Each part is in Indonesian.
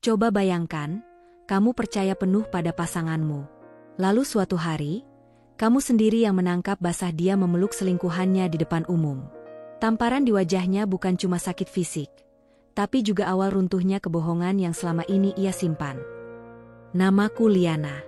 Coba bayangkan, kamu percaya penuh pada pasanganmu. Lalu suatu hari, kamu sendiri yang menangkap basah dia memeluk selingkuhannya di depan umum. Tamparan di wajahnya bukan cuma sakit fisik, tapi juga awal runtuhnya kebohongan yang selama ini ia simpan. Namaku Liana.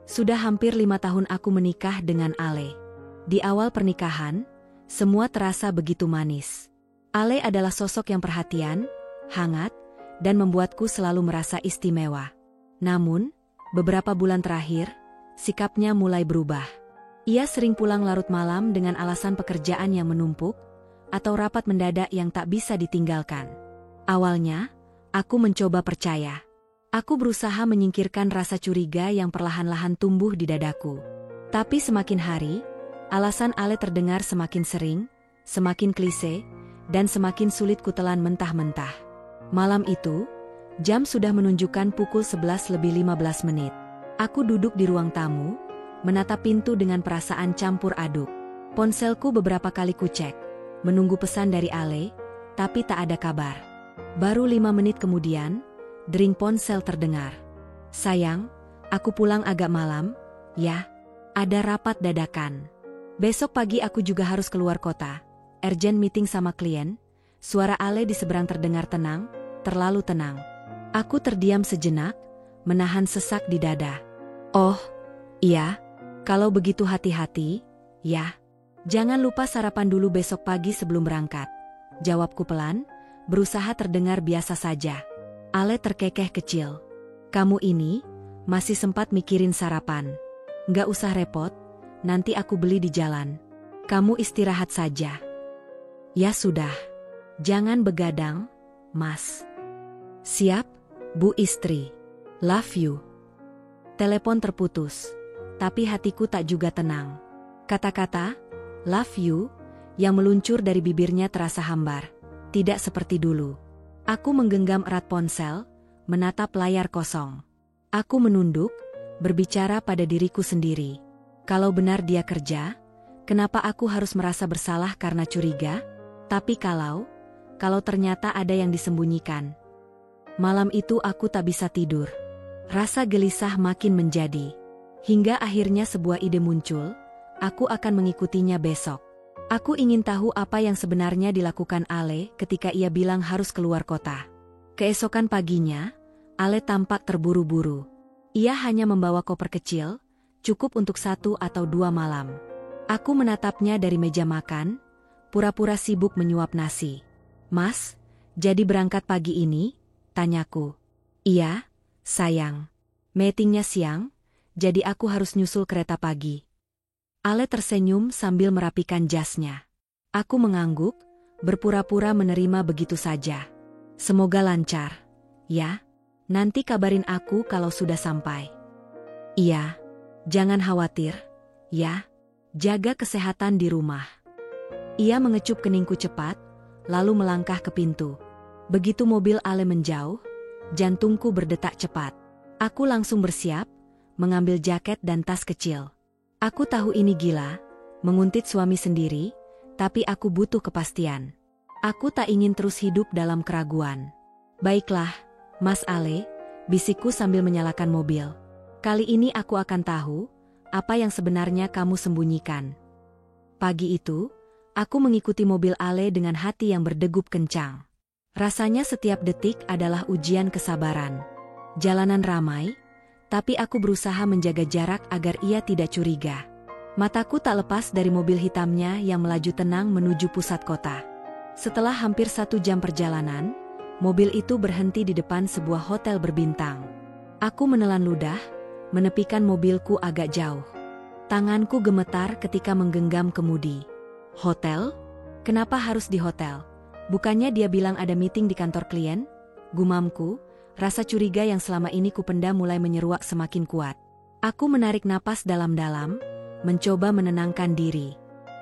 Sudah hampir 5 tahun aku menikah dengan Ale. Di awal pernikahan, semua terasa begitu manis. Ale adalah sosok yang perhatian, hangat, dan membuatku selalu merasa istimewa. Namun, beberapa bulan terakhir, sikapnya mulai berubah. Ia sering pulang larut malam dengan alasan pekerjaan yang menumpuk, atau rapat mendadak yang tak bisa ditinggalkan. Awalnya, aku mencoba percaya. Aku berusaha menyingkirkan rasa curiga yang perlahan-lahan tumbuh di dadaku. Tapi semakin hari, alasan Ale terdengar semakin sering, semakin klise, dan semakin sulit kutelan mentah-mentah. Malam itu, jam sudah menunjukkan pukul 11:15. Aku duduk di ruang tamu, menatap pintu dengan perasaan campur aduk. Ponselku beberapa kali kucek, menunggu pesan dari Ale, tapi tak ada kabar. Baru 5 menit kemudian, dering ponsel terdengar. Sayang, aku pulang agak malam, ya. Ada rapat dadakan. Besok pagi aku juga harus keluar kota. Urgent meeting sama klien. Suara Ale di seberang terdengar tenang, terlalu tenang. Aku terdiam sejenak, menahan sesak di dada. Oh, iya. Kalau begitu hati-hati, ya. Jangan lupa sarapan dulu besok pagi sebelum berangkat. Jawabku pelan, berusaha terdengar biasa saja. Ale terkekeh kecil. Kamu ini, masih sempat mikirin sarapan. Nggak usah repot, nanti aku beli di jalan. Kamu istirahat saja. Ya sudah. Jangan begadang, Mas. Siap, Bu Istri. Love you. Telepon terputus, tapi hatiku tak juga tenang. Kata-kata, love you, yang meluncur dari bibirnya terasa hambar. Tidak seperti dulu. Aku menggenggam erat ponsel, menatap layar kosong. Aku menunduk, berbicara pada diriku sendiri. Kalau benar dia kerja, kenapa aku harus merasa bersalah karena curiga? Tapi kalau ternyata ada yang disembunyikan. Malam itu aku tak bisa tidur. Rasa gelisah makin menjadi. Hingga akhirnya sebuah ide muncul, aku akan mengikutinya besok. Aku ingin tahu apa yang sebenarnya dilakukan Ale ketika ia bilang harus keluar kota. Keesokan paginya, Ale tampak terburu-buru. Ia hanya membawa koper kecil, cukup untuk 1 atau 2 malam. Aku menatapnya dari meja makan, pura-pura sibuk menyuap nasi. Mas, jadi berangkat pagi ini? Tanyaku. Iya, sayang. Meetingnya siang, jadi aku harus nyusul kereta pagi. Ale tersenyum sambil merapikan jasnya. Aku mengangguk, berpura-pura menerima begitu saja. Semoga lancar. Ya, nanti kabarin aku kalau sudah sampai. Iya, jangan khawatir. Ya, jaga kesehatan di rumah. Ia mengecup keningku cepat, lalu melangkah ke pintu. Begitu mobil Ale menjauh, jantungku berdetak cepat. Aku langsung bersiap, mengambil jaket dan tas kecil. Aku tahu ini gila, menguntit suami sendiri, tapi aku butuh kepastian. Aku tak ingin terus hidup dalam keraguan. Baiklah, Mas Ale, bisikku sambil menyalakan mobil. Kali ini aku akan tahu, apa yang sebenarnya kamu sembunyikan. Pagi itu, aku mengikuti mobil Ale dengan hati yang berdegup kencang. Rasanya setiap detik adalah ujian kesabaran. Jalanan ramai, tapi aku berusaha menjaga jarak agar ia tidak curiga. Mataku tak lepas dari mobil hitamnya yang melaju tenang menuju pusat kota. Setelah hampir 1 jam perjalanan, mobil itu berhenti di depan sebuah hotel berbintang. Aku menelan ludah, menepikan mobilku agak jauh. Tanganku gemetar ketika menggenggam kemudi. Hotel? Kenapa harus di hotel? Bukannya dia bilang ada meeting di kantor klien? Gumamku. Rasa curiga yang selama ini kupendam mulai menyeruak semakin kuat. Aku menarik napas dalam-dalam, mencoba menenangkan diri.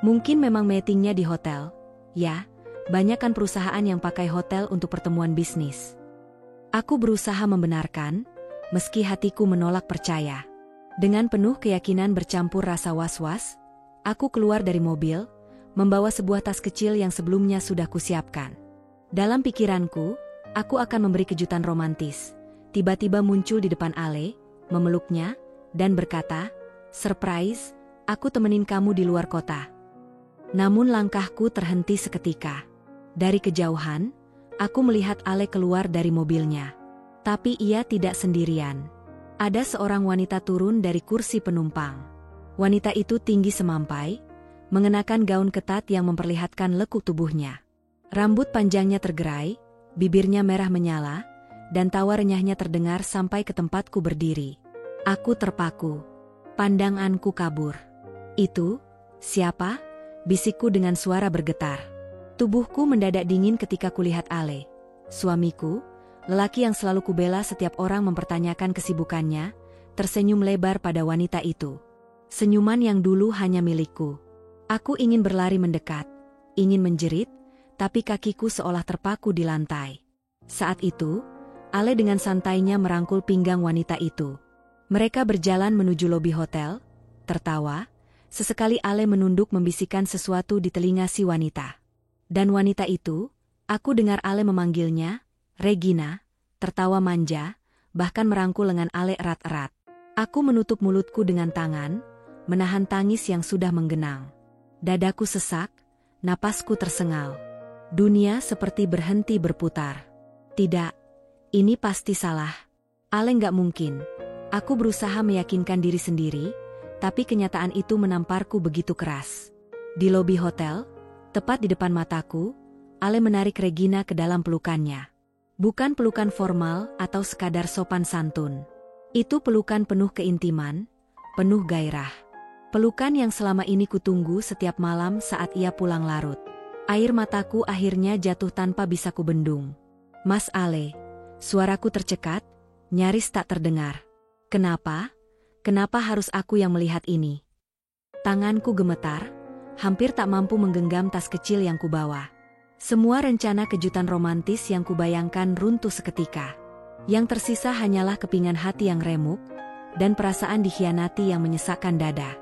Mungkin memang meetingnya di hotel. Ya, banyak kan perusahaan yang pakai hotel untuk pertemuan bisnis. Aku berusaha membenarkan, meski hatiku menolak percaya. Dengan penuh keyakinan bercampur rasa was-was, aku keluar dari mobil, membawa sebuah tas kecil yang sebelumnya sudah kusiapkan. Dalam pikiranku, aku akan memberi kejutan romantis. tiba-tiba muncul di depan Ale, memeluknya, dan berkata, "Surprise, aku temenin kamu di luar kota." Namun langkahku terhenti seketika. Dari kejauhan, aku melihat Ale keluar dari mobilnya. Tapi ia tidak sendirian. Ada seorang wanita turun dari kursi penumpang. Wanita itu tinggi semampai, mengenakan gaun ketat yang memperlihatkan lekuk tubuhnya. Rambut panjangnya tergerai, bibirnya merah menyala, dan tawa renyahnya terdengar sampai ke tempatku berdiri. Aku terpaku. Pandanganku kabur. "Itu, siapa?" bisikku dengan suara bergetar. Tubuhku mendadak dingin ketika kulihat Ale. Suamiku, lelaki yang selalu kubela setiap orang mempertanyakan kesibukannya, tersenyum lebar pada wanita itu. Senyuman yang dulu hanya milikku. Aku ingin berlari mendekat, ingin menjerit, tapi kakiku seolah terpaku di lantai. Saat itu, Ale dengan santainya merangkul pinggang wanita itu. Mereka berjalan menuju lobi hotel, tertawa, sesekali Ale menunduk membisikkan sesuatu di telinga si wanita. Dan wanita itu, aku dengar Ale memanggilnya, "Regina," tertawa manja, bahkan merangkul lengan Ale erat-erat. Aku menutup mulutku dengan tangan, menahan tangis yang sudah menggenang. Dadaku sesak, napasku tersengal. Dunia seperti berhenti berputar. Tidak. Ini pasti salah. Ale nggak mungkin. Aku berusaha meyakinkan diri sendiri, tapi kenyataan itu menamparku begitu keras. Di lobi hotel, tepat di depan mataku, Ale menarik Regina ke dalam pelukannya. Bukan pelukan formal atau sekadar sopan santun. Itu pelukan penuh keintiman, penuh gairah. Pelukan yang selama ini kutunggu setiap malam saat ia pulang larut. Air mataku akhirnya jatuh tanpa bisa kubendung. "Mas Ale." Suaraku tercekat, nyaris tak terdengar. "Kenapa? Kenapa harus aku yang melihat ini?" Tanganku gemetar, hampir tak mampu menggenggam tas kecil yang kubawa. Semua rencana kejutan romantis yang kubayangkan runtuh seketika. Yang tersisa hanyalah kepingan hati yang remuk, dan perasaan dikhianati yang menyesakkan dada.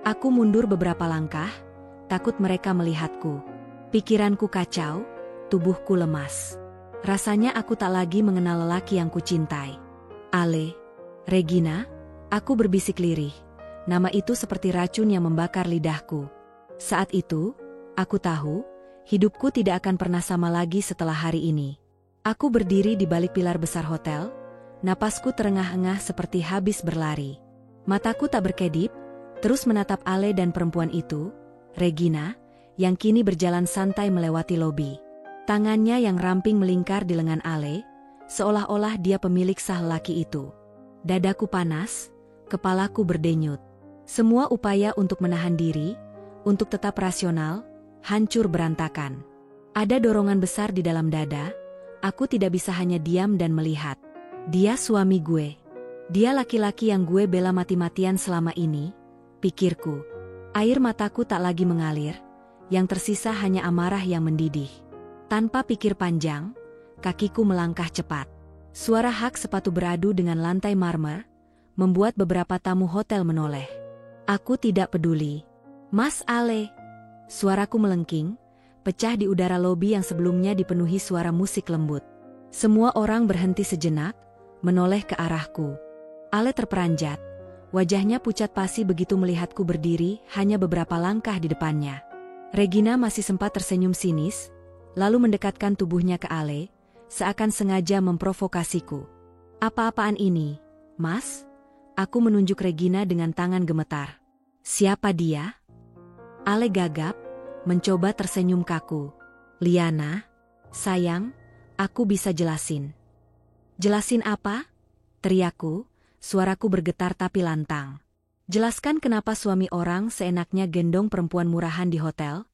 Aku mundur beberapa langkah, takut mereka melihatku. Pikiranku kacau, tubuhku lemas. Rasanya aku tak lagi mengenal lelaki yang kucintai. "Ale, Regina," aku berbisik lirih. Nama itu seperti racun yang membakar lidahku. Saat itu, aku tahu, hidupku tidak akan pernah sama lagi setelah hari ini. Aku berdiri di balik pilar besar hotel, napasku terengah-engah seperti habis berlari. Mataku tak berkedip, terus menatap Ale dan perempuan itu, Regina, yang kini berjalan santai melewati lobi. Tangannya yang ramping melingkar di lengan Ale, seolah-olah dia pemilik sah laki itu. Dadaku panas, kepalaku berdenyut. Semua upaya untuk menahan diri, untuk tetap rasional, hancur berantakan. Ada dorongan besar di dalam dada, aku tidak bisa hanya diam dan melihat. Dia suami gue. Dia laki-laki yang gue bela mati-matian selama ini, pikirku. Air mataku tak lagi mengalir, yang tersisa hanya amarah yang mendidih. Tanpa pikir panjang, kakiku melangkah cepat. Suara hak sepatu beradu dengan lantai marmer, membuat beberapa tamu hotel menoleh. Aku tidak peduli. "Mas Ale." Suaraku melengking, pecah di udara lobi yang sebelumnya dipenuhi suara musik lembut. Semua orang berhenti sejenak, menoleh ke arahku. Ale terperanjat, wajahnya pucat pasi begitu melihatku berdiri hanya beberapa langkah di depannya. Regina masih sempat tersenyum sinis, lalu mendekatkan tubuhnya ke Ale, seakan sengaja memprovokasiku. "Apa-apaan ini, Mas?" Aku menunjuk Regina dengan tangan gemetar. "Siapa dia?" Ale gagap, mencoba tersenyum kaku. "Liana, sayang, aku bisa jelasin." "Jelasin apa?" teriakku, suaraku bergetar tapi lantang. "Jelaskan kenapa suami orang seenaknya gendong perempuan murahan di hotel?"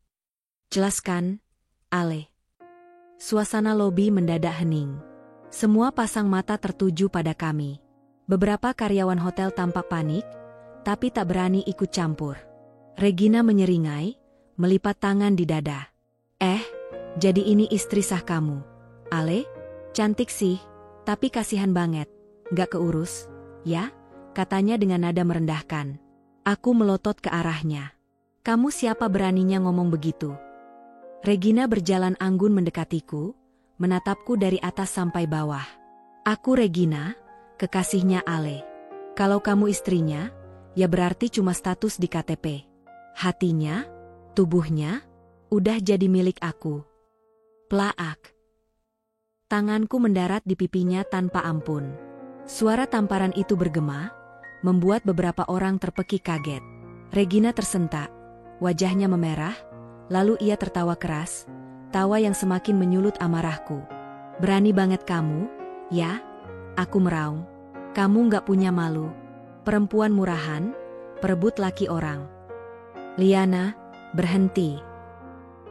"Jelaskan, Ale." Suasana lobi mendadak hening. Semua pasang mata tertuju pada kami. Beberapa karyawan hotel tampak panik, tapi tak berani ikut campur. Regina menyeringai, melipat tangan di dada. Jadi ini istri sah kamu, Ale? Cantik sih, tapi kasihan banget. Gak keurus, ya?" katanya dengan nada merendahkan. Aku melotot ke arahnya. "Kamu siapa beraninya ngomong begitu?" Regina berjalan anggun mendekatiku, menatapku dari atas sampai bawah. "Aku Regina, kekasihnya Ale. Kalau kamu istrinya, ya berarti cuma status di KTP. Hatinya, tubuhnya, udah jadi milik aku. Plaak. Tanganku mendarat di pipinya tanpa ampun. Suara tamparan itu bergema, membuat beberapa orang terpekik kaget. Regina tersentak, wajahnya memerah, lalu ia tertawa keras, tawa yang semakin menyulut amarahku. Berani banget kamu, ya? Aku meraung. Kamu gak punya malu. Perempuan murahan, perebut laki orang. Liana, berhenti.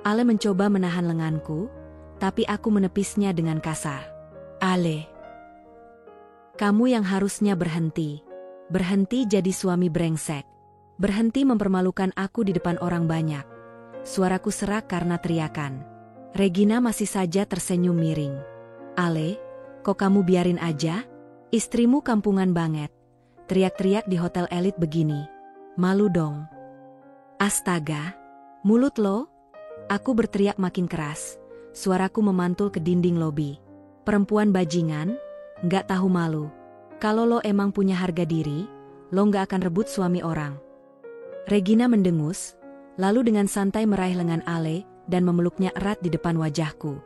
Ale mencoba menahan lenganku, tapi aku menepisnya dengan kasar. Ale, kamu yang harusnya berhenti. Berhenti jadi suami brengsek. Berhenti mempermalukan aku di depan orang banyak. Suaraku serak karena teriakan. Regina masih saja tersenyum miring. Ale, kok kamu biarin aja? Istrimu kampungan banget. Teriak-teriak di hotel elit begini. Malu dong. Astaga, mulut lo? Aku berteriak makin keras. Suaraku memantul ke dinding lobi. Perempuan bajingan, nggak tahu malu. Kalau lo emang punya harga diri, lo nggak akan rebut suami orang. Regina mendengus, lalu dengan santai meraih lengan Ale dan memeluknya erat di depan wajahku.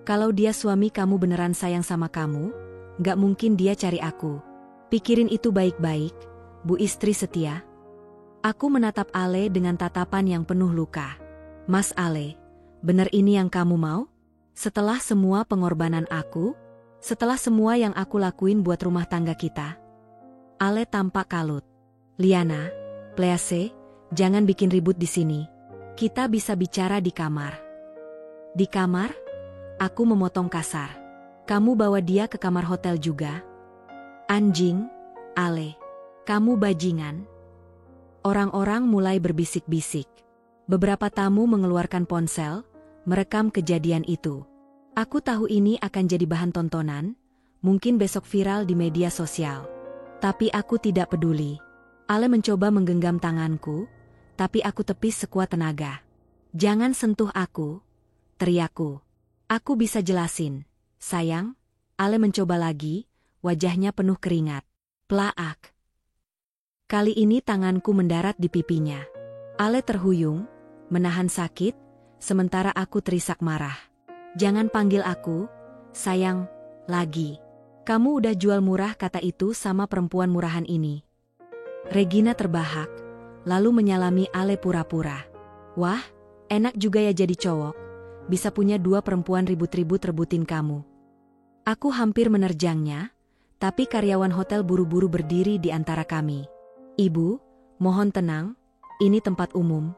Kalau dia suami kamu beneran sayang sama kamu, nggak mungkin dia cari aku. Pikirin itu baik-baik, Bu istri setia. Aku menatap Ale dengan tatapan yang penuh luka. Mas Ale, bener ini yang kamu mau? Setelah semua pengorbanan aku, setelah semua yang aku lakuin buat rumah tangga kita. Ale tampak kalut. Liana, please, jangan bikin ribut di sini. Kita bisa bicara di kamar. Di kamar? Aku memotong kasar. Kamu bawa dia ke kamar hotel juga? Anjing, Ale. Kamu bajingan. Orang-orang mulai berbisik-bisik. Beberapa tamu mengeluarkan ponsel, merekam kejadian itu. Aku tahu ini akan jadi bahan tontonan, mungkin besok viral di media sosial. Tapi aku tidak peduli. Ale mencoba menggenggam tanganku, tapi aku tepis sekuat tenaga. Jangan sentuh aku, teriakku. Aku bisa jelasin, sayang. Ale mencoba lagi, wajahnya penuh keringat. Plaak. Kali ini tanganku mendarat di pipinya. Ale terhuyung, menahan sakit, sementara aku terisak marah. Jangan panggil aku, sayang, lagi. Kamu udah jual murah kata itu sama perempuan murahan ini. Regina terbahak, lalu menyalami Ale pura-pura. Wah, enak juga ya jadi cowok. Bisa punya dua perempuan ribut-ribut rebutin kamu. Aku hampir menerjangnya, tapi karyawan hotel buru-buru berdiri di antara kami. Ibu, mohon tenang, ini tempat umum.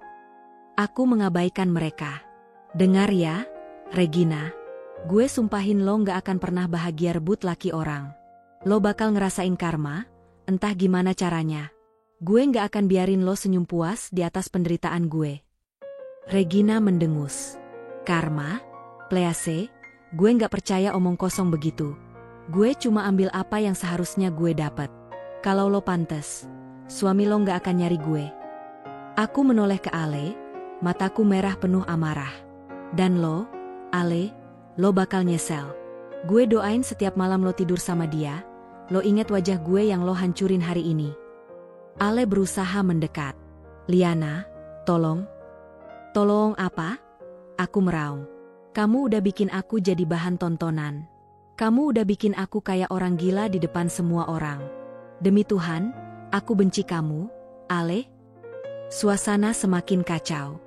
Aku mengabaikan mereka. Dengar ya, Regina. Gue sumpahin lo gak akan pernah bahagia rebut laki orang. Lo bakal ngerasain karma, entah gimana caranya. Gue gak akan biarin lo senyum puas di atas penderitaan gue. Regina mendengus. Karma? Please, gue gak percaya omong kosong begitu. Gue cuma ambil apa yang seharusnya gue dapat. Kalau lo pantes, suami lo gak akan nyari gue. Aku menoleh ke Ale, mataku merah penuh amarah. Dan lo, Ale, lo bakal nyesel. Gue doain setiap malam lo tidur sama dia, lo inget wajah gue yang lo hancurin hari ini. Ale berusaha mendekat. Liana, tolong. Tolong apa? Aku meraung. Kamu udah bikin aku jadi bahan tontonan. Kamu udah bikin aku kayak orang gila di depan semua orang. Demi Tuhan, aku benci kamu, Ale. Suasana semakin kacau.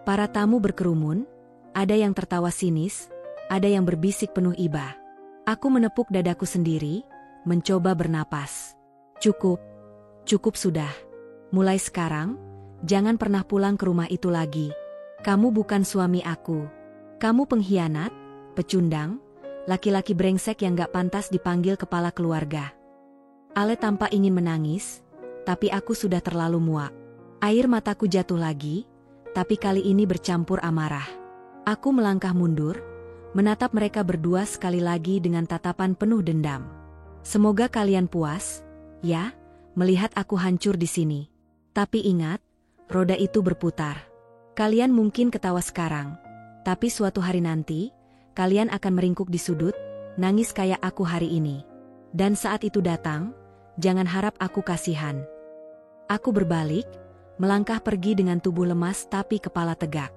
Para tamu berkerumun, ada yang tertawa sinis, ada yang berbisik penuh iba. Aku menepuk dadaku sendiri, mencoba bernapas. Cukup, cukup sudah. Mulai sekarang, jangan pernah pulang ke rumah itu lagi. Kamu bukan suami aku. Kamu pengkhianat, pecundang, laki-laki brengsek yang gak pantas dipanggil kepala keluarga. Ale tampak ingin menangis, tapi aku sudah terlalu muak. Air mataku jatuh lagi, tapi kali ini bercampur amarah. Aku melangkah mundur, menatap mereka berdua sekali lagi dengan tatapan penuh dendam. Semoga kalian puas, ya, melihat aku hancur di sini. Tapi ingat, roda itu berputar. Kalian mungkin ketawa sekarang, tapi suatu hari nanti, kalian akan meringkuk di sudut, nangis kayak aku hari ini. Dan saat itu datang, jangan harap aku kasihan. Aku berbalik, melangkah pergi dengan tubuh lemas tapi kepala tegak.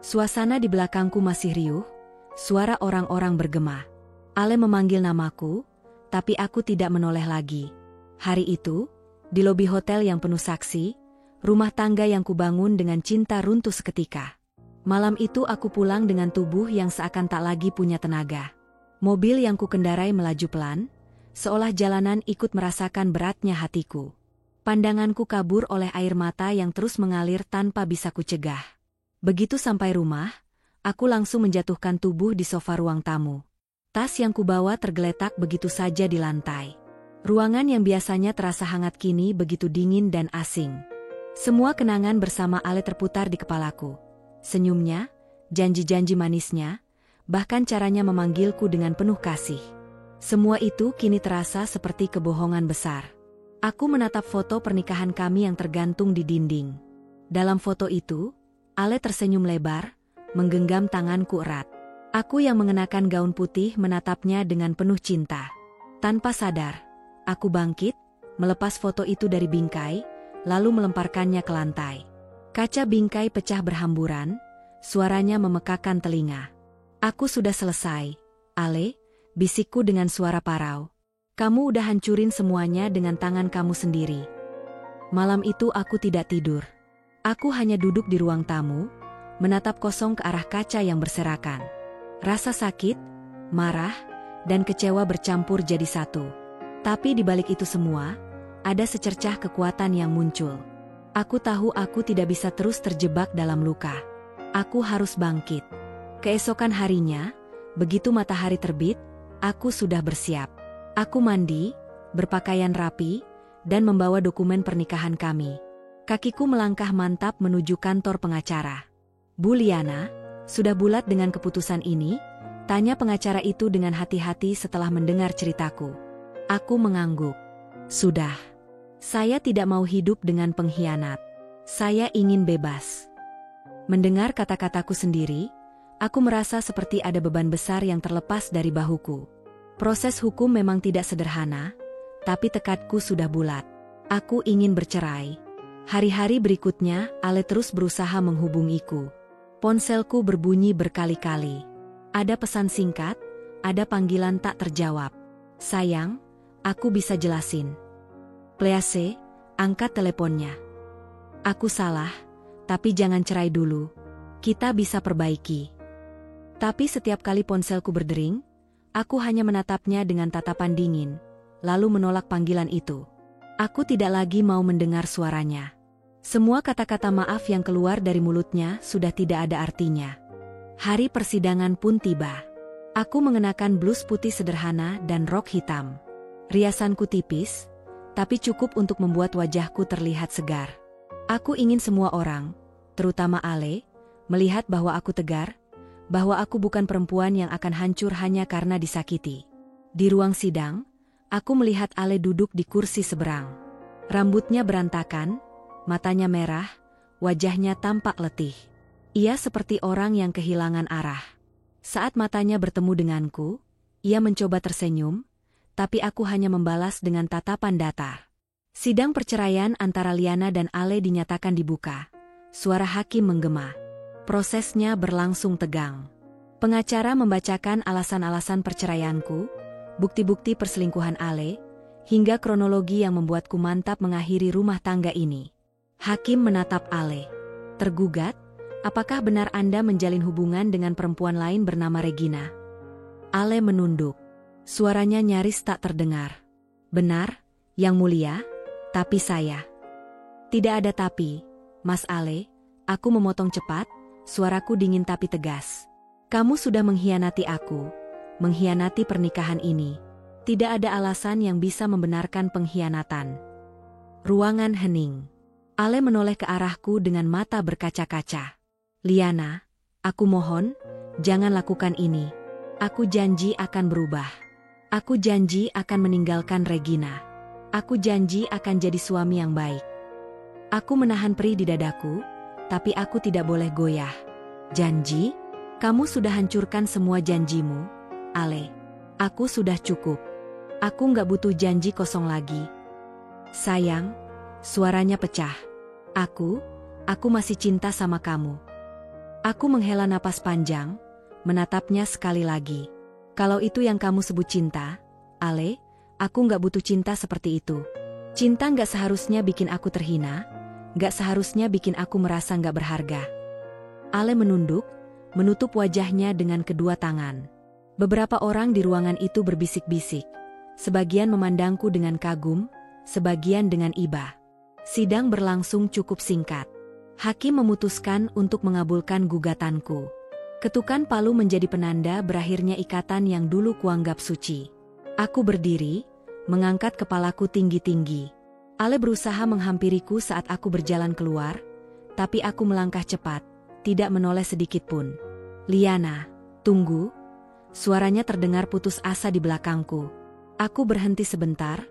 Suasana di belakangku masih riuh, suara orang-orang bergema. Ale memanggil namaku, tapi aku tidak menoleh lagi. Hari itu, di lobi hotel yang penuh saksi, rumah tangga yang kubangun dengan cinta runtuh seketika. Malam itu aku pulang dengan tubuh yang seakan tak lagi punya tenaga. Mobil yang kukendarai melaju pelan, seolah jalanan ikut merasakan beratnya hatiku. Pandanganku kabur oleh air mata yang terus mengalir tanpa bisa kucegah. Begitu sampai rumah, aku langsung menjatuhkan tubuh di sofa ruang tamu. Tas yang kubawa tergeletak begitu saja di lantai. Ruangan yang biasanya terasa hangat kini begitu dingin dan asing. Semua kenangan bersama Ale terputar di kepalaku. Senyumnya, janji-janji manisnya, bahkan caranya memanggilku dengan penuh kasih. Semua itu kini terasa seperti kebohongan besar. Aku menatap foto pernikahan kami yang tergantung di dinding. Dalam foto itu, Ale tersenyum lebar, menggenggam tanganku erat. Aku yang mengenakan gaun putih menatapnya dengan penuh cinta. Tanpa sadar, aku bangkit, melepas foto itu dari bingkai, lalu melemparkannya ke lantai. Kaca bingkai pecah berhamburan, suaranya memekakan telinga. Aku sudah selesai, Ale, bisikku dengan suara parau. Kamu udah hancurin semuanya dengan tangan kamu sendiri. Malam itu aku tidak tidur. Aku hanya duduk di ruang tamu, menatap kosong ke arah kaca yang berserakan. Rasa sakit, marah, dan kecewa bercampur jadi satu. Tapi di balik itu semua, ada secercah kekuatan yang muncul. Aku tahu aku tidak bisa terus terjebak dalam luka. Aku harus bangkit. Keesokan harinya, begitu matahari terbit, aku sudah bersiap. Aku mandi, berpakaian rapi, dan membawa dokumen pernikahan kami. Kakiku melangkah mantap menuju kantor pengacara. Bu Liana, sudah bulat dengan keputusan ini? Tanya pengacara itu dengan hati-hati setelah mendengar ceritaku. Aku mengangguk. Sudah. Saya tidak mau hidup dengan pengkhianat. Saya ingin bebas. Mendengar kata-kataku sendiri, aku merasa seperti ada beban besar yang terlepas dari bahuku. Proses hukum memang tidak sederhana, tapi tekadku sudah bulat. Aku ingin bercerai. Hari-hari berikutnya, Ale terus berusaha menghubungiku. Ponselku berbunyi berkali-kali. Ada pesan singkat, ada panggilan tak terjawab. Sayang, aku bisa jelasin. Please, angkat teleponnya. Aku salah, tapi jangan cerai dulu. Kita bisa perbaiki. Tapi setiap kali ponselku berdering, aku hanya menatapnya dengan tatapan dingin, lalu menolak panggilan itu. Aku tidak lagi mau mendengar suaranya. Semua kata-kata maaf yang keluar dari mulutnya sudah tidak ada artinya. Hari persidangan pun tiba. Aku mengenakan blus putih sederhana dan rok hitam. Riasanku tipis, tapi cukup untuk membuat wajahku terlihat segar. Aku ingin semua orang, terutama Ale, melihat bahwa aku tegar, bahwa aku bukan perempuan yang akan hancur hanya karena disakiti. Di ruang sidang, aku melihat Ale duduk di kursi seberang. Rambutnya berantakan, matanya merah, wajahnya tampak letih. Ia seperti orang yang kehilangan arah. Saat matanya bertemu denganku, ia mencoba tersenyum, tapi aku hanya membalas dengan tatapan datar. Sidang perceraian antara Liana dan Ale dinyatakan dibuka. Suara hakim menggema. Prosesnya berlangsung tegang. Pengacara membacakan alasan-alasan perceraianku, bukti-bukti perselingkuhan Ale, hingga kronologi yang membuatku mantap mengakhiri rumah tangga ini. Hakim menatap Ale. Tergugat, apakah benar Anda menjalin hubungan dengan perempuan lain bernama Regina? Ale menunduk. Suaranya nyaris tak terdengar. Benar, Yang Mulia, tapi saya. Tidak ada tapi, Mas Ale, aku memotong cepat, suaraku dingin tapi tegas. Kamu sudah mengkhianati aku, mengkhianati pernikahan ini. Tidak ada alasan yang bisa membenarkan pengkhianatan. Ruangan hening. Ale menoleh ke arahku dengan mata berkaca-kaca. Liana, aku mohon, jangan lakukan ini. Aku janji akan berubah. Aku janji akan meninggalkan Regina. Aku janji akan jadi suami yang baik. Aku menahan perih di dadaku, tapi aku tidak boleh goyah. Janji? Kamu sudah hancurkan semua janjimu, Ale. Aku sudah cukup. Aku nggak butuh janji kosong lagi. Sayang, suaranya pecah. Aku masih cinta sama kamu. Aku menghela napas panjang, menatapnya sekali lagi. Kalau itu yang kamu sebut cinta, Ale, aku nggak butuh cinta seperti itu. Cinta nggak seharusnya bikin aku terhina, nggak seharusnya bikin aku merasa nggak berharga. Ale menunduk, menutup wajahnya dengan kedua tangan. Beberapa orang di ruangan itu berbisik-bisik. Sebagian memandangku dengan kagum, sebagian dengan iba. Sidang berlangsung cukup singkat. Hakim memutuskan untuk mengabulkan gugatanku. Ketukan palu menjadi penanda berakhirnya ikatan yang dulu kuanggap suci. Aku berdiri, mengangkat kepalaku tinggi-tinggi. Ale berusaha menghampiriku saat aku berjalan keluar, tapi aku melangkah cepat, tidak menoleh sedikit pun. Liana, tunggu. Suaranya terdengar putus asa di belakangku. Aku berhenti sebentar,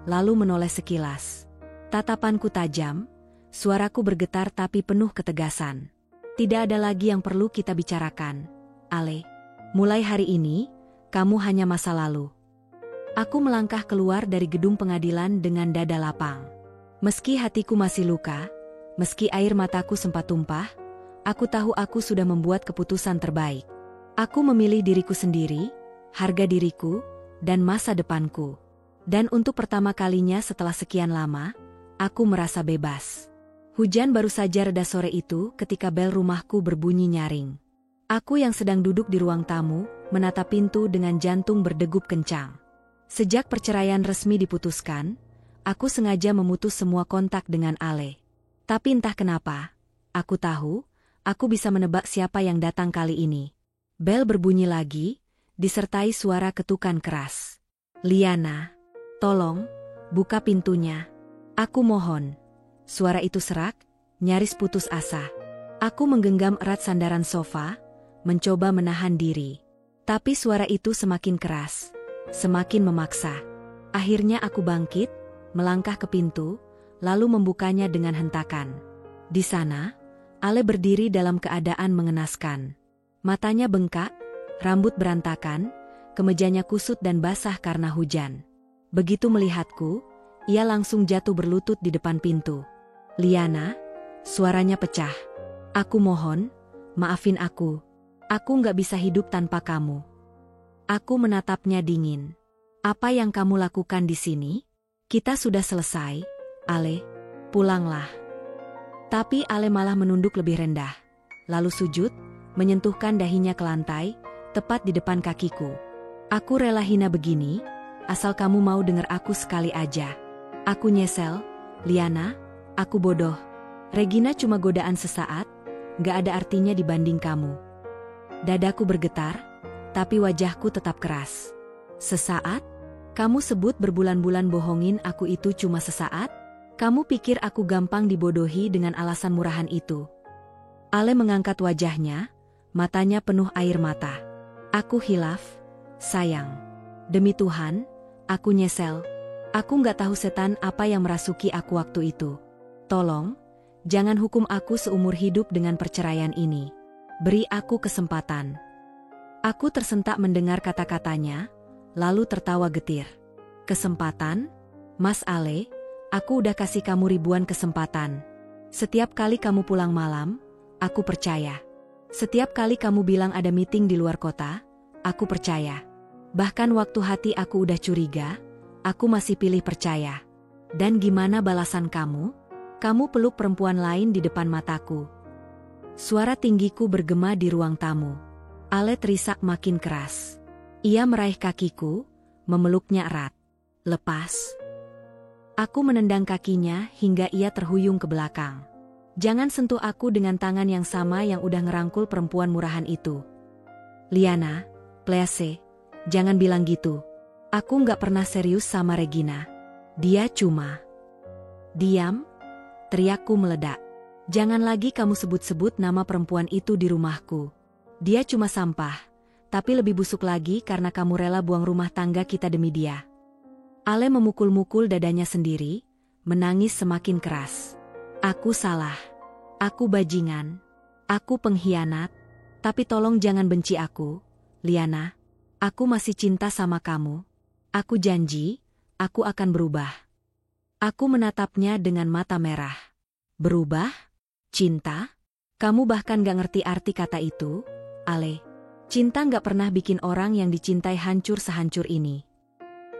lalu menoleh sekilas. Tatapanku tajam, suaraku bergetar tapi penuh ketegasan. Tidak ada lagi yang perlu kita bicarakan, Ale. Mulai hari ini, kamu hanya masa lalu. Aku melangkah keluar dari gedung pengadilan dengan dada lapang. Meski hatiku masih luka, meski air mataku sempat tumpah, aku tahu aku sudah membuat keputusan terbaik. Aku memilih diriku sendiri, harga diriku, dan masa depanku. Dan untuk pertama kalinya setelah sekian lama, aku merasa bebas. Hujan baru saja reda sore itu ketika bel rumahku berbunyi nyaring. Aku yang sedang duduk di ruang tamu, menatap pintu dengan jantung berdegup kencang. Sejak perceraian resmi diputuskan, aku sengaja memutus semua kontak dengan Ale. Tapi entah kenapa, aku tahu, aku bisa menebak siapa yang datang kali ini. Bel berbunyi lagi, disertai suara ketukan keras. Liana, tolong, buka pintunya. Aku mohon. Suara itu serak, nyaris putus asa. Aku menggenggam erat sandaran sofa, mencoba menahan diri. Tapi suara itu semakin keras, semakin memaksa. Akhirnya aku bangkit, melangkah ke pintu, lalu membukanya dengan hentakan. Di sana, Ale berdiri dalam keadaan mengenaskan. Matanya bengkak, rambut berantakan, kemejanya kusut dan basah karena hujan. Begitu melihatku, ia langsung jatuh berlutut di depan pintu. Liana, suaranya pecah. Aku mohon, maafin aku. Aku nggak bisa hidup tanpa kamu. Aku menatapnya dingin. Apa yang kamu lakukan di sini? Kita sudah selesai, Ale. Pulanglah. Tapi Ale malah menunduk lebih rendah. Lalu sujud, menyentuhkan dahinya ke lantai, tepat di depan kakiku. Aku rela hina begini, asal kamu mau dengar aku sekali aja. Aku nyesel, Liana, aku bodoh. Regina cuma godaan sesaat, gak ada artinya dibanding kamu. Dadaku bergetar, tapi wajahku tetap keras. Sesaat? Kamu sebut berbulan-bulan bohongin aku itu cuma sesaat? Kamu pikir aku gampang dibodohi dengan alasan murahan itu? Ale mengangkat wajahnya, matanya penuh air mata. Aku hilaf, sayang. Demi Tuhan, aku nyesel. Aku nggak tahu setan apa yang merasuki aku waktu itu. Tolong, jangan hukum aku seumur hidup dengan perceraian ini. Beri aku kesempatan. Aku tersentak mendengar kata-katanya, lalu tertawa getir. Kesempatan? Mas Ale, aku udah kasih kamu ribuan kesempatan. Setiap kali kamu pulang malam, aku percaya. Setiap kali kamu bilang ada meeting di luar kota, aku percaya. Bahkan waktu hati aku udah curiga, aku masih pilih percaya. Dan gimana balasan kamu? Kamu peluk perempuan lain di depan mataku. Suara tinggiku bergema di ruang tamu. Ale terisak makin keras. Ia meraih kakiku, memeluknya erat. Lepas. Aku menendang kakinya hingga ia terhuyung ke belakang. Jangan sentuh aku dengan tangan yang sama yang udah ngerangkul perempuan murahan itu. Liana, please, jangan bilang gitu. Aku nggak pernah serius sama Regina. Dia cuma... Diam, teriakku meledak. Jangan lagi kamu sebut-sebut nama perempuan itu di rumahku. Dia cuma sampah, tapi lebih busuk lagi karena kamu rela buang rumah tangga kita demi dia. Ale memukul-mukul dadanya sendiri, menangis semakin keras. Aku salah. Aku bajingan. Aku pengkhianat. Tapi tolong jangan benci aku, Liana. Aku masih cinta sama kamu. Aku janji, aku akan berubah. Aku menatapnya dengan mata merah. Berubah? Cinta? Kamu bahkan gak ngerti arti kata itu, Ale. Cinta gak pernah bikin orang yang dicintai hancur sehancur ini.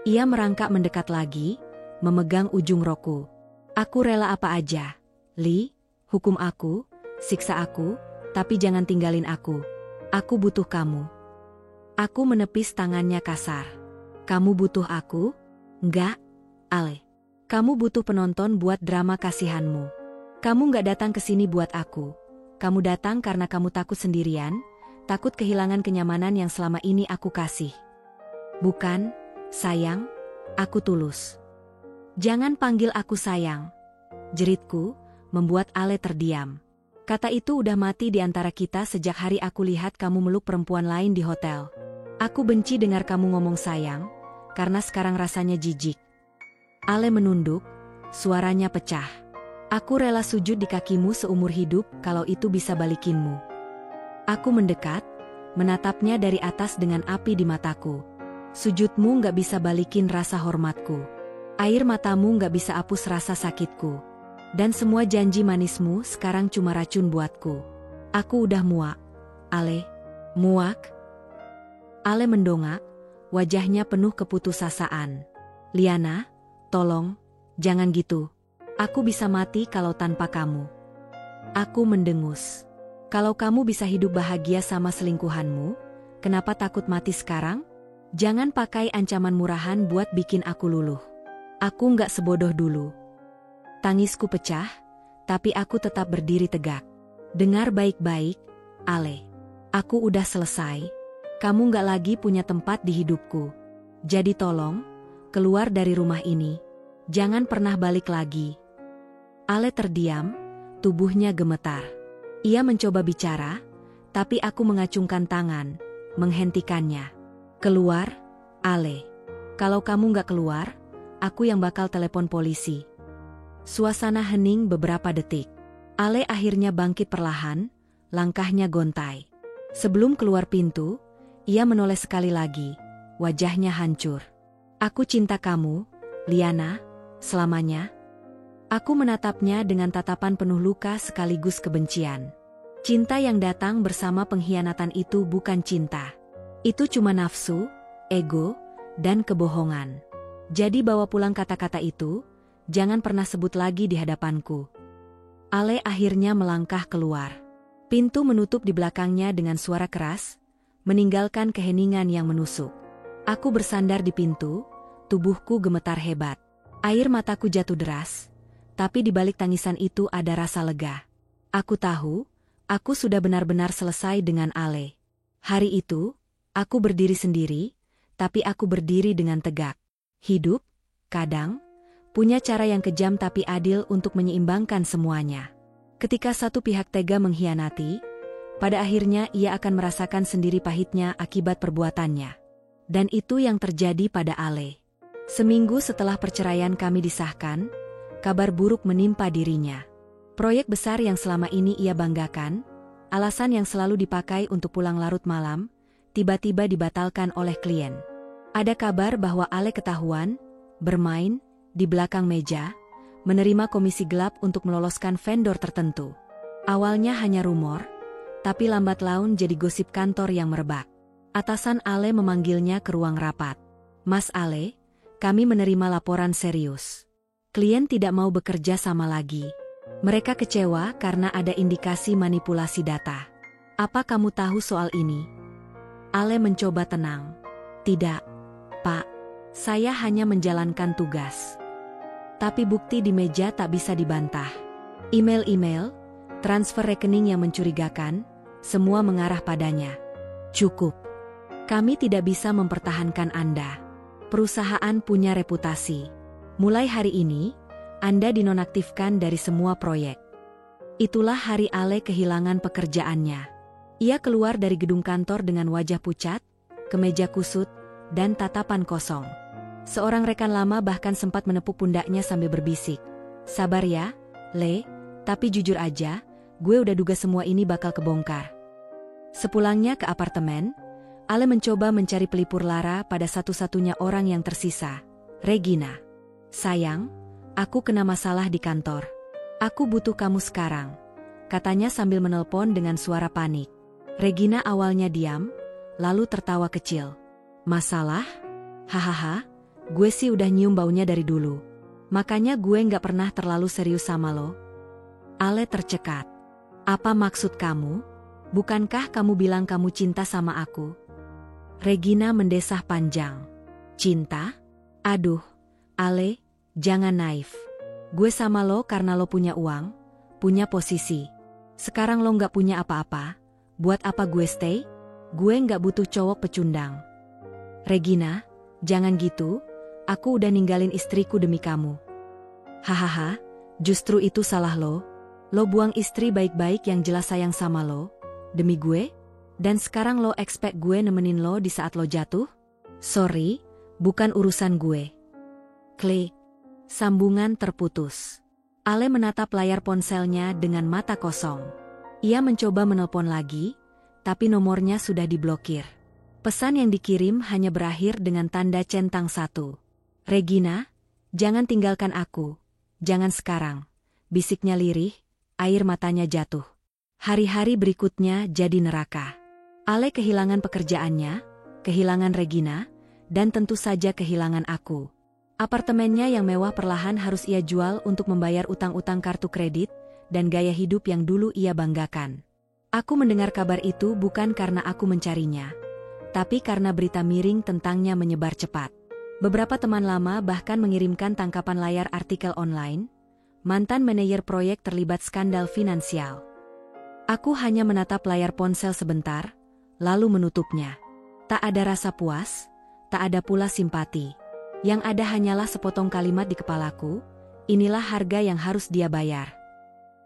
Ia merangkak mendekat lagi, memegang ujung rokku. Aku rela apa aja. Li, hukum aku, siksa aku, tapi jangan tinggalin aku. Aku butuh kamu. Aku menepis tangannya kasar. Kamu butuh aku? Enggak, Ale. Kamu butuh penonton buat drama kasihanmu. Kamu gak datang ke sini buat aku. Kamu datang karena kamu takut sendirian, takut kehilangan kenyamanan yang selama ini aku kasih. Bukan, sayang, aku tulus. Jangan panggil aku sayang. Jeritku membuat Ale terdiam. Kata itu udah mati di antara kita sejak hari aku lihat kamu meluk perempuan lain di hotel. Aku benci dengar kamu ngomong sayang, karena sekarang rasanya jijik. Ale menunduk, suaranya pecah. Aku rela sujud di kakimu seumur hidup kalau itu bisa balikinmu. Aku mendekat, menatapnya dari atas dengan api di mataku. Sujudmu gak bisa balikin rasa hormatku. Air matamu gak bisa hapus rasa sakitku. Dan semua janji manismu sekarang cuma racun buatku. Aku udah muak. Ale. Muak? Ale mendongak, wajahnya penuh keputusasaan. Liana, tolong, jangan gitu. Aku bisa mati kalau tanpa kamu. Aku mendengus. Kalau kamu bisa hidup bahagia sama selingkuhanmu, kenapa takut mati sekarang? Jangan pakai ancaman murahan buat bikin aku luluh. Aku nggak sebodoh dulu. Tangisku pecah, tapi aku tetap berdiri tegak. Dengar baik-baik, Ale. Aku udah selesai. Kamu nggak lagi punya tempat di hidupku. Jadi tolong, keluar dari rumah ini. Jangan pernah balik lagi. Ale terdiam, tubuhnya gemetar. Ia mencoba bicara, tapi aku mengacungkan tangan, menghentikannya. Keluar, Ale. Kalau kamu nggak keluar, aku yang bakal telepon polisi. Suasana hening beberapa detik. Ale akhirnya bangkit perlahan, langkahnya gontai. Sebelum keluar pintu, ia menoleh sekali lagi, wajahnya hancur. Aku cinta kamu, Liana, selamanya. Aku menatapnya dengan tatapan penuh luka sekaligus kebencian. Cinta yang datang bersama pengkhianatan itu bukan cinta. Itu cuma nafsu, ego, dan kebohongan. Jadi bawa pulang kata-kata itu, jangan pernah sebut lagi di hadapanku. Ale akhirnya melangkah keluar. Pintu menutup di belakangnya dengan suara keras, meninggalkan keheningan yang menusuk. Aku bersandar di pintu, tubuhku gemetar hebat. Air mataku jatuh deras. Tapi di balik tangisan itu ada rasa lega. Aku tahu, aku sudah benar-benar selesai dengan Ale. Hari itu, aku berdiri sendiri, tapi aku berdiri dengan tegak. Hidup, kadang, punya cara yang kejam tapi adil untuk menyeimbangkan semuanya. Ketika satu pihak tega mengkhianati, pada akhirnya ia akan merasakan sendiri pahitnya akibat perbuatannya. Dan itu yang terjadi pada Ale. Seminggu setelah perceraian kami disahkan, kabar buruk menimpa dirinya. Proyek besar yang selama ini ia banggakan, alasan yang selalu dipakai untuk pulang larut malam, tiba-tiba dibatalkan oleh klien. Ada kabar bahwa Ale ketahuan, bermain, di belakang meja, menerima komisi gelap untuk meloloskan vendor tertentu. Awalnya hanya rumor, tapi lambat laun jadi gosip kantor yang merebak. Atasan Ale memanggilnya ke ruang rapat. Mas Ale, kami menerima laporan serius. Klien tidak mau bekerja sama lagi. Mereka kecewa karena ada indikasi manipulasi data. Apa kamu tahu soal ini? Ale mencoba tenang. Tidak, Pak. Saya hanya menjalankan tugas. Tapi bukti di meja tak bisa dibantah. Email-email, transfer rekening yang mencurigakan, semua mengarah padanya. Cukup. Kami tidak bisa mempertahankan Anda. Perusahaan punya reputasi. Mulai hari ini, Anda dinonaktifkan dari semua proyek. Itulah hari Ale kehilangan pekerjaannya. Ia keluar dari gedung kantor dengan wajah pucat, kemeja kusut, dan tatapan kosong. Seorang rekan lama bahkan sempat menepuk pundaknya sambil berbisik. Sabar ya, Le, tapi jujur aja, gue udah duga semua ini bakal kebongkar. Sepulangnya ke apartemen, Ale mencoba mencari pelipur lara pada satu-satunya orang yang tersisa, Regina. Sayang, aku kena masalah di kantor. Aku butuh kamu sekarang, katanya sambil menelpon dengan suara panik. Regina awalnya diam, lalu tertawa kecil. Masalah? Hahaha, gue sih udah nyium baunya dari dulu. Makanya gue nggak pernah terlalu serius sama lo. Ale tercekat. Apa maksud kamu? Bukankah kamu bilang kamu cinta sama aku? Regina mendesah panjang. Cinta? Aduh, Ale, jangan naif. Gue sama lo karena lo punya uang, punya posisi. Sekarang lo nggak punya apa-apa. Buat apa gue stay? Gue nggak butuh cowok pecundang. Regina, jangan gitu. Aku udah ninggalin istriku demi kamu. Hahaha, justru itu salah lo. Lo buang istri baik-baik yang jelas sayang sama lo, demi gue? Dan sekarang lo expect gue nemenin lo di saat lo jatuh? Sorry, bukan urusan gue. Klik. Sambungan terputus. Ale menatap layar ponselnya dengan mata kosong. Ia mencoba menelpon lagi, tapi nomornya sudah diblokir. Pesan yang dikirim hanya berakhir dengan tanda centang 1. Regina, jangan tinggalkan aku. Jangan sekarang, bisiknya lirih, air matanya jatuh. Hari-hari berikutnya jadi neraka. Ale kehilangan pekerjaannya, kehilangan Regina, dan tentu saja kehilangan aku. Apartemennya yang mewah perlahan harus ia jual untuk membayar utang-utang kartu kredit dan gaya hidup yang dulu ia banggakan. Aku mendengar kabar itu bukan karena aku mencarinya, tapi karena berita miring tentangnya menyebar cepat. Beberapa teman lama bahkan mengirimkan tangkapan layar artikel online. Mantan manajer proyek terlibat skandal finansial. Aku hanya menatap layar ponsel sebentar, lalu menutupnya. Tak ada rasa puas, tak ada pula simpati. Yang ada hanyalah sepotong kalimat di kepalaku, inilah harga yang harus dia bayar.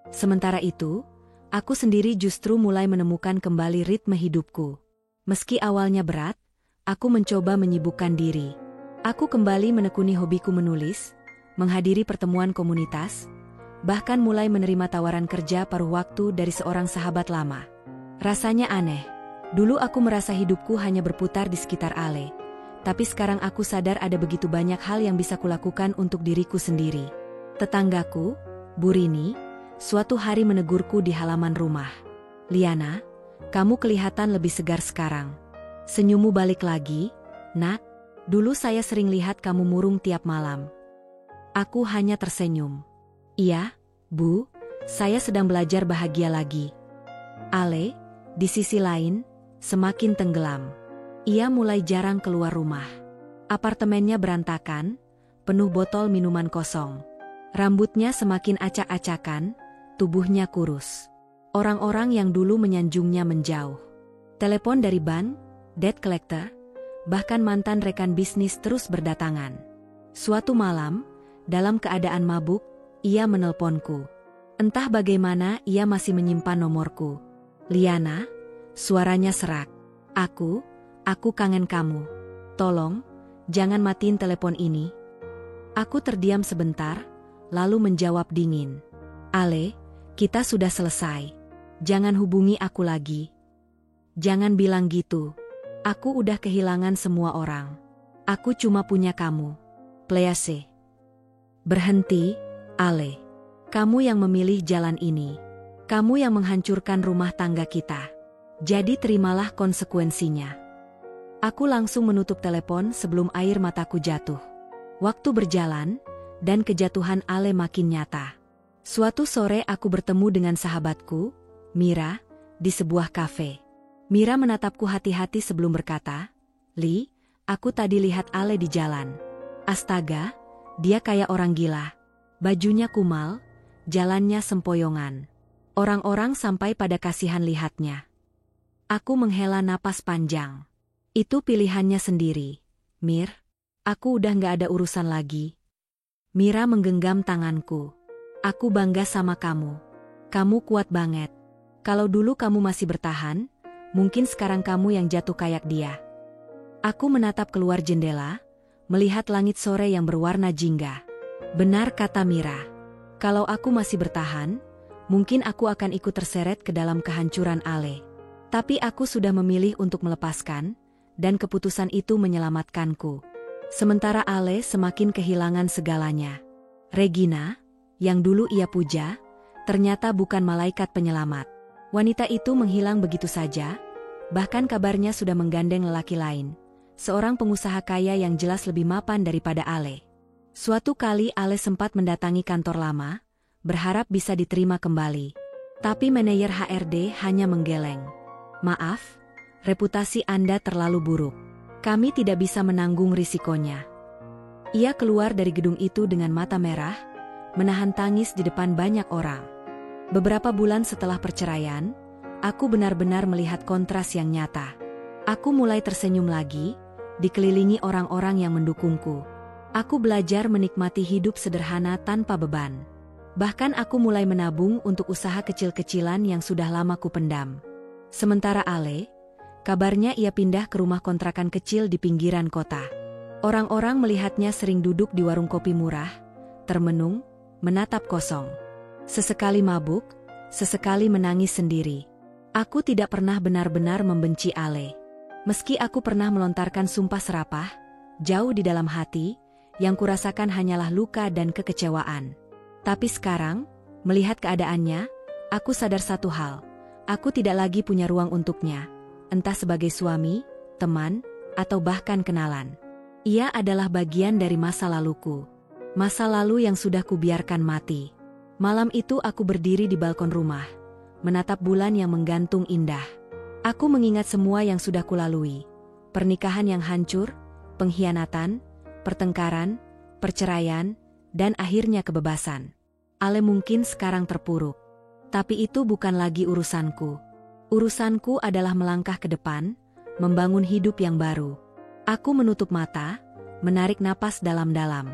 Sementara itu, aku sendiri justru mulai menemukan kembali ritme hidupku. Meski awalnya berat, aku mencoba menyibukkan diri. Aku kembali menekuni hobiku menulis, menghadiri pertemuan komunitas, bahkan mulai menerima tawaran kerja paruh waktu dari seorang sahabat lama. Rasanya aneh. Dulu aku merasa hidupku hanya berputar di sekitar Ale. Tapi sekarang aku sadar ada begitu banyak hal yang bisa kulakukan untuk diriku sendiri. Tetanggaku, Bu Rini, suatu hari menegurku di halaman rumah. Liana, kamu kelihatan lebih segar sekarang. Senyummu balik lagi, Nak. Dulu saya sering lihat kamu murung tiap malam. Aku hanya tersenyum. Iya, Bu, saya sedang belajar bahagia lagi. Ale, di sisi lain, semakin tenggelam. Ia mulai jarang keluar rumah. Apartemennya berantakan, penuh botol minuman kosong. Rambutnya semakin acak-acakan, tubuhnya kurus. Orang-orang yang dulu menyanjungnya menjauh. Telepon dari bank, debt collector, bahkan mantan rekan bisnis terus berdatangan. Suatu malam, dalam keadaan mabuk, ia menelponku. Entah bagaimana ia masih menyimpan nomorku. Liana, suaranya serak. Aku kangen kamu. Tolong, jangan matiin telepon ini. Aku terdiam sebentar, lalu menjawab dingin. Ale, kita sudah selesai. Jangan hubungi aku lagi. Jangan bilang gitu. Aku udah kehilangan semua orang. Aku cuma punya kamu. Please. Berhenti, Ale. Kamu yang memilih jalan ini. Kamu yang menghancurkan rumah tangga kita. Jadi terimalah konsekuensinya. Aku langsung menutup telepon sebelum air mataku jatuh. Waktu berjalan, dan kejatuhan Ale makin nyata. Suatu sore aku bertemu dengan sahabatku, Mira, di sebuah kafe. Mira menatapku hati-hati sebelum berkata, Li, aku tadi lihat Ale di jalan. Astaga, dia kayak orang gila. Bajunya kumal, jalannya sempoyongan. Orang-orang sampai pada kasihan lihatnya. Aku menghela napas panjang. Itu pilihannya sendiri. Mir, aku udah gak ada urusan lagi. Mira menggenggam tanganku. Aku bangga sama kamu. Kamu kuat banget. Kalau dulu kamu masih bertahan, mungkin sekarang kamu yang jatuh kayak dia. Aku menatap keluar jendela, melihat langit sore yang berwarna jingga. Benar kata Mira. Kalau aku masih bertahan, mungkin aku akan ikut terseret ke dalam kehancuran Ale. Tapi aku sudah memilih untuk melepaskan, dan keputusan itu menyelamatkanku. Sementara Ale semakin kehilangan segalanya. Regina, yang dulu ia puja, ternyata bukan malaikat penyelamat. Wanita itu menghilang begitu saja, bahkan kabarnya sudah menggandeng lelaki lain, seorang pengusaha kaya yang jelas lebih mapan daripada Ale. Suatu kali Ale sempat mendatangi kantor lama, berharap bisa diterima kembali. Tapi manajer HRD hanya menggeleng. "Maaf, reputasi Anda terlalu buruk. Kami tidak bisa menanggung risikonya." Ia keluar dari gedung itu dengan mata merah, menahan tangis di depan banyak orang. Beberapa bulan setelah perceraian, aku benar-benar melihat kontras yang nyata. Aku mulai tersenyum lagi, dikelilingi orang-orang yang mendukungku. Aku belajar menikmati hidup sederhana tanpa beban. Bahkan aku mulai menabung untuk usaha kecil-kecilan yang sudah lama kupendam. Sementara Ale, kabarnya ia pindah ke rumah kontrakan kecil di pinggiran kota. Orang-orang melihatnya sering duduk di warung kopi murah, termenung, menatap kosong. Sesekali mabuk, sesekali menangis sendiri. Aku tidak pernah benar-benar membenci Ale. Meski aku pernah melontarkan sumpah serapah, jauh di dalam hati, yang kurasakan hanyalah luka dan kekecewaan. Tapi sekarang, melihat keadaannya, aku sadar satu hal. Aku tidak lagi punya ruang untuknya, entah sebagai suami, teman, atau bahkan kenalan. Ia adalah bagian dari masa laluku. Masa lalu yang sudah kubiarkan mati. Malam itu aku berdiri di balkon rumah, menatap bulan yang menggantung indah. Aku mengingat semua yang sudah kulalui. Pernikahan yang hancur, pengkhianatan, pertengkaran, perceraian, dan akhirnya kebebasan. Ale mungkin sekarang terpuruk. Tapi itu bukan lagi urusanku. Urusanku adalah melangkah ke depan, membangun hidup yang baru. Aku menutup mata, menarik napas dalam-dalam.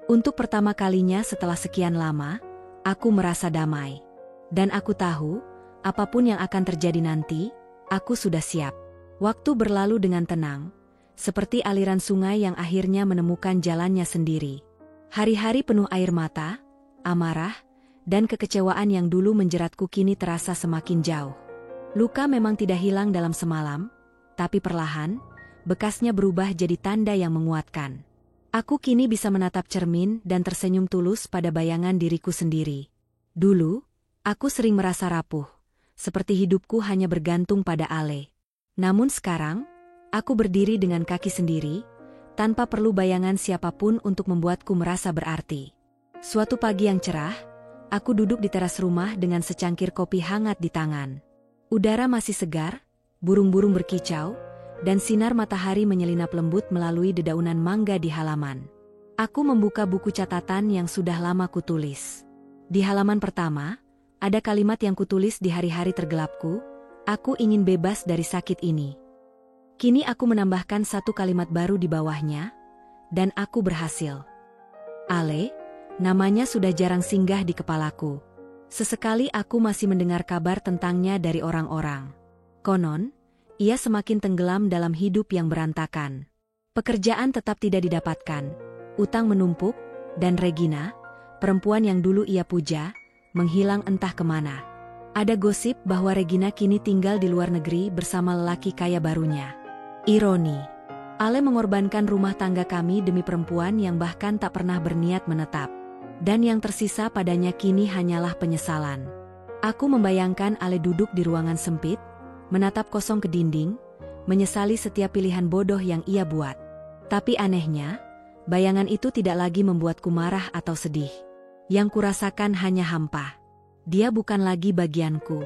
Untuk pertama kalinya setelah sekian lama, aku merasa damai. Dan aku tahu, apapun yang akan terjadi nanti, aku sudah siap. Waktu berlalu dengan tenang, seperti aliran sungai yang akhirnya menemukan jalannya sendiri. Hari-hari penuh air mata, amarah, dan kekecewaan yang dulu menjeratku kini terasa semakin jauh. Luka memang tidak hilang dalam semalam, tapi perlahan, bekasnya berubah jadi tanda yang menguatkan. Aku kini bisa menatap cermin dan tersenyum tulus pada bayangan diriku sendiri. Dulu, aku sering merasa rapuh, seperti hidupku hanya bergantung pada Ale. Namun sekarang, aku berdiri dengan kaki sendiri, tanpa perlu bayangan siapapun untuk membuatku merasa berarti. Suatu pagi yang cerah, aku duduk di teras rumah dengan secangkir kopi hangat di tangan. Udara masih segar, burung-burung berkicau, dan sinar matahari menyelinap lembut melalui dedaunan mangga di halaman. Aku membuka buku catatan yang sudah lama kutulis. Di halaman pertama, ada kalimat yang kutulis di hari-hari tergelapku, "Aku ingin bebas dari sakit ini." Kini aku menambahkan satu kalimat baru di bawahnya, "Dan aku berhasil." Ale, namanya sudah jarang singgah di kepalaku. Sesekali aku masih mendengar kabar tentangnya dari orang-orang. Konon, ia semakin tenggelam dalam hidup yang berantakan. Pekerjaan tetap tidak didapatkan, utang menumpuk, dan Regina, perempuan yang dulu ia puja, menghilang entah kemana. Ada gosip bahwa Regina kini tinggal di luar negeri bersama lelaki kaya barunya. Ironi, Ale mengorbankan rumah tangga kami demi perempuan yang bahkan tak pernah berniat menetap. Dan yang tersisa padanya kini hanyalah penyesalan. Aku membayangkan Ale duduk di ruangan sempit, menatap kosong ke dinding, menyesali setiap pilihan bodoh yang ia buat. Tapi anehnya, bayangan itu tidak lagi membuatku marah atau sedih. Yang kurasakan hanya hampa. Dia bukan lagi bagianku.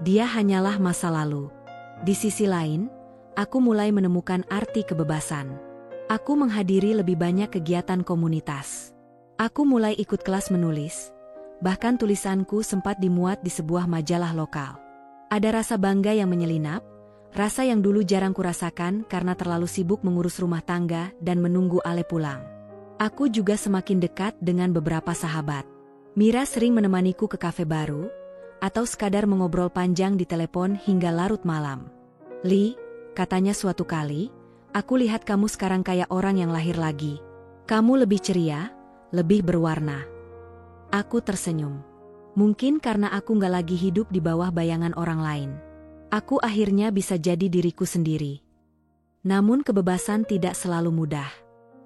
Dia hanyalah masa lalu. Di sisi lain, aku mulai menemukan arti kebebasan. Aku menghadiri lebih banyak kegiatan komunitas. Aku mulai ikut kelas menulis, bahkan tulisanku sempat dimuat di sebuah majalah lokal. Ada rasa bangga yang menyelinap, rasa yang dulu jarang kurasakan karena terlalu sibuk mengurus rumah tangga dan menunggu Ale pulang. Aku juga semakin dekat dengan beberapa sahabat. Mira sering menemaniku ke kafe baru, atau sekadar mengobrol panjang di telepon hingga larut malam. "Li," katanya suatu kali, "aku lihat kamu sekarang kayak orang yang lahir lagi. Kamu lebih ceria, lebih berwarna." Aku tersenyum. Mungkin karena aku nggak lagi hidup di bawah bayangan orang lain. Aku akhirnya bisa jadi diriku sendiri. Namun kebebasan tidak selalu mudah.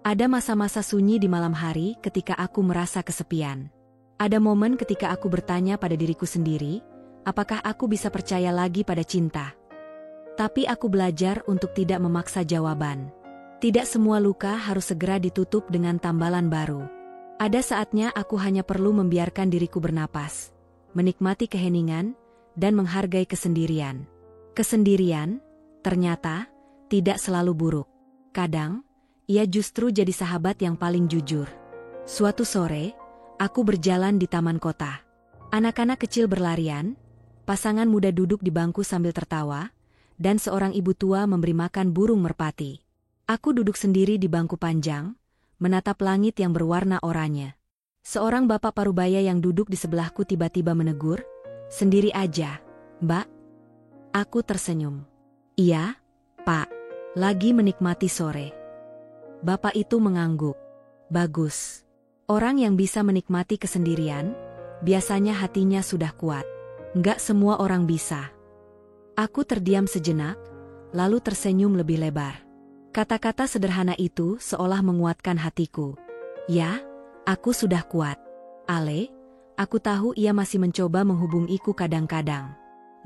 Ada masa-masa sunyi di malam hari ketika aku merasa kesepian. Ada momen ketika aku bertanya pada diriku sendiri, apakah aku bisa percaya lagi pada cinta? Tapi aku belajar untuk tidak memaksa jawaban. Tidak semua luka harus segera ditutup dengan tambalan baru. Ada saatnya aku hanya perlu membiarkan diriku bernapas, menikmati keheningan, dan menghargai kesendirian. Kesendirian, ternyata, tidak selalu buruk. Kadang, ia justru jadi sahabat yang paling jujur. Suatu sore, aku berjalan di taman kota. Anak-anak kecil berlarian, pasangan muda duduk di bangku sambil tertawa, dan seorang ibu tua memberi makan burung merpati. Aku duduk sendiri di bangku panjang, menatap langit yang berwarna oranye. Seorang bapak parubaya yang duduk di sebelahku tiba-tiba menegur, "Sendiri aja, Mbak?" Aku tersenyum. "Iya, Pak. Lagi menikmati sore." Bapak itu mengangguk. "Bagus. Orang yang bisa menikmati kesendirian, biasanya hatinya sudah kuat. Nggak semua orang bisa." Aku terdiam sejenak, lalu tersenyum lebih lebar. Kata-kata sederhana itu seolah menguatkan hatiku. Ya, aku sudah kuat. Ale, aku tahu ia masih mencoba menghubungiku kadang-kadang.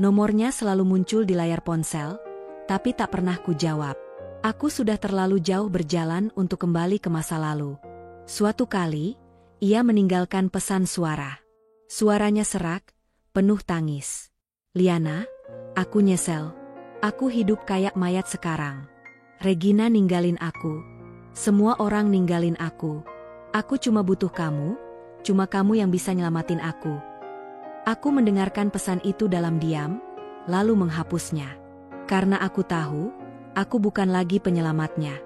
Nomornya selalu muncul di layar ponsel, tapi tak pernah ku jawab. Aku sudah terlalu jauh berjalan untuk kembali ke masa lalu. Suatu kali, ia meninggalkan pesan suara. Suaranya serak, penuh tangis. "Liana, aku nyesel. Aku hidup kayak mayat sekarang. Regina ninggalin aku. Semua orang ninggalin aku. Aku cuma butuh kamu, cuma kamu yang bisa nyelamatin aku." Aku mendengarkan pesan itu dalam diam, lalu menghapusnya. Karena aku tahu, aku bukan lagi penyelamatnya.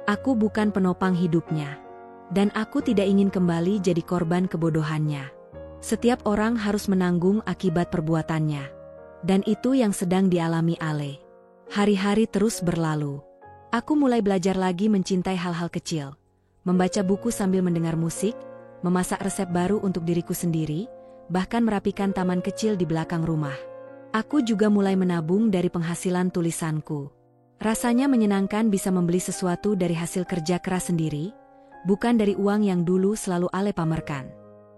Aku bukan penopang hidupnya. Dan aku tidak ingin kembali jadi korban kebodohannya. Setiap orang harus menanggung akibat perbuatannya. Dan itu yang sedang dialami Ale. Hari-hari terus berlalu. Aku mulai belajar lagi mencintai hal-hal kecil. Membaca buku sambil mendengar musik, memasak resep baru untuk diriku sendiri, bahkan merapikan taman kecil di belakang rumah. Aku juga mulai menabung dari penghasilan tulisanku. Rasanya menyenangkan bisa membeli sesuatu dari hasil kerja keras sendiri, bukan dari uang yang dulu selalu Ale pamerkan.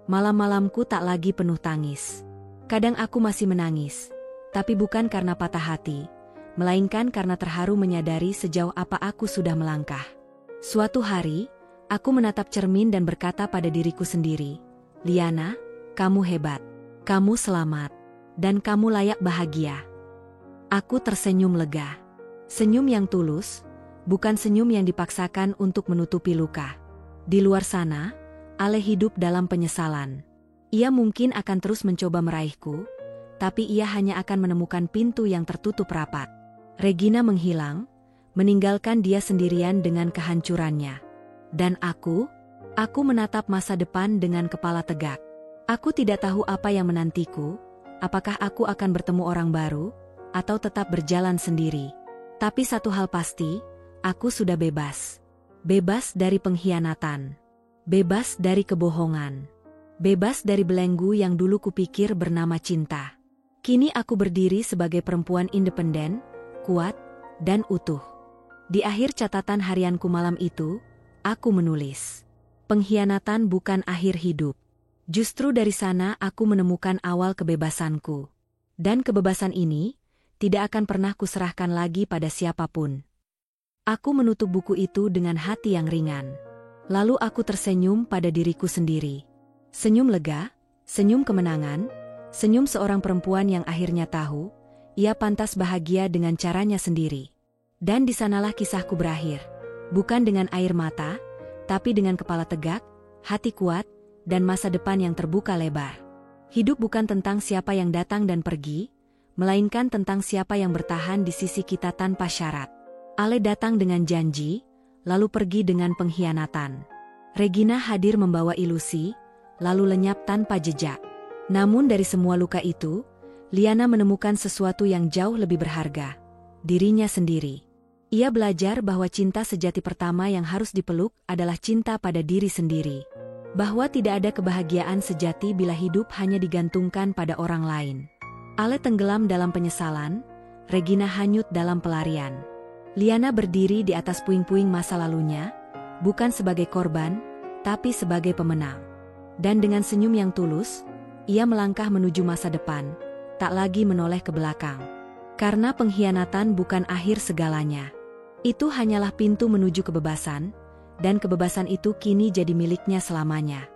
Malam-malamku tak lagi penuh tangis. Kadang aku masih menangis, tapi bukan karena patah hati, melainkan karena terharu menyadari sejauh apa aku sudah melangkah. Suatu hari, aku menatap cermin dan berkata pada diriku sendiri, "Liana, kamu hebat. Kamu selamat. Dan kamu layak bahagia." Aku tersenyum lega. Senyum yang tulus, bukan senyum yang dipaksakan untuk menutupi luka. Di luar sana, Ale hidup dalam penyesalan. Ia mungkin akan terus mencoba meraihku, tapi ia hanya akan menemukan pintu yang tertutup rapat. Regina menghilang, meninggalkan dia sendirian dengan kehancurannya. Dan aku menatap masa depan dengan kepala tegak. Aku tidak tahu apa yang menantiku, apakah aku akan bertemu orang baru, atau tetap berjalan sendiri. Tapi satu hal pasti, aku sudah bebas. Bebas dari pengkhianatan. Bebas dari kebohongan. Bebas dari belenggu yang dulu kupikir bernama cinta. Kini aku berdiri sebagai perempuan independen, kuat, dan utuh. Di akhir catatan harianku malam itu, aku menulis, "Pengkhianatan bukan akhir hidup. Justru dari sana aku menemukan awal kebebasanku. Dan kebebasan ini tidak akan pernah kuserahkan lagi pada siapapun." Aku menutup buku itu dengan hati yang ringan. Lalu aku tersenyum pada diriku sendiri. Senyum lega, senyum kemenangan, senyum seorang perempuan yang akhirnya tahu, ia pantas bahagia dengan caranya sendiri. Dan di sanalah kisahku berakhir. Bukan dengan air mata, tapi dengan kepala tegak, hati kuat, dan masa depan yang terbuka lebar. Hidup bukan tentang siapa yang datang dan pergi, melainkan tentang siapa yang bertahan di sisi kita tanpa syarat. Ale datang dengan janji, lalu pergi dengan pengkhianatan. Regina hadir membawa ilusi, lalu lenyap tanpa jejak. Namun dari semua luka itu, Liana menemukan sesuatu yang jauh lebih berharga, dirinya sendiri. Ia belajar bahwa cinta sejati pertama yang harus dipeluk adalah cinta pada diri sendiri. Bahwa tidak ada kebahagiaan sejati bila hidup hanya digantungkan pada orang lain. Ale tenggelam dalam penyesalan, Regina hanyut dalam pelarian. Liana berdiri di atas puing-puing masa lalunya, bukan sebagai korban, tapi sebagai pemenang. Dan dengan senyum yang tulus, ia melangkah menuju masa depan, tak lagi menoleh ke belakang. Karena pengkhianatan bukan akhir segalanya. Itu hanyalah pintu menuju kebebasan, dan kebebasan itu kini jadi miliknya selamanya.